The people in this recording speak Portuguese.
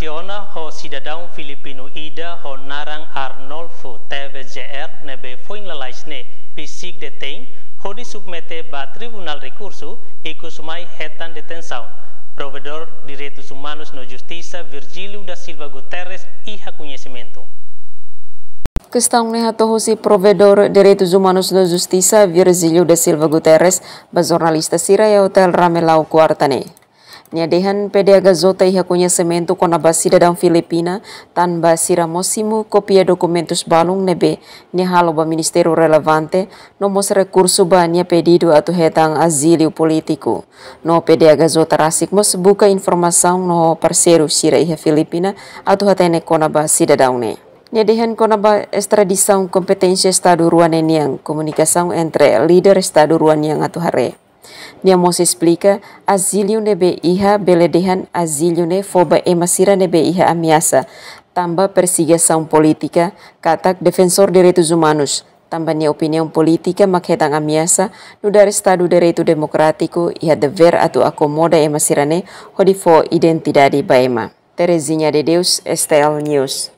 Nasional ho cidadão filipino ida ho narang Arnolfo TVJR nebe foing lalaisne pisik detém ho di submete ba Tribunal Recurso e kusumai hetan detenção. Provedor Direitos Humanos no Justiça Virgílio da Silva Guterres iha conhecimento. Questão ne hatoho si provedor Direitos Humanos no Justiça Virgílio da Silva Guterres ba jornalista sira ya Hotel Ramelau Kuartane. Niadehan PDA Gazota iha conhecimento com a cidadão filipina tan ba sira mosimu copia documentos balung nebe ni halo ba ministério relevante no mos recurso ba nia pedido atu hetang asilo político. No PDA Gazota rasik mos buka informação no parceiro sira iha Filipina atu hatene kona ba cidadão ne. Niadehan kona ba extradição competência Estado Ruaneniang comunicação entre líder Estado Ruaniang atu hare. Nia mos explica asilo nebe iha beledehan asilo ne foba emasira nebe iha ameaça tamba perseguição política katak defensor direitos humanos tamba nia opinião política makhetang ameaça no dar Estado direito democrático iha dever atu acomoda emasira ne hodifo identidade baema. Terezinha de Deus, STL News.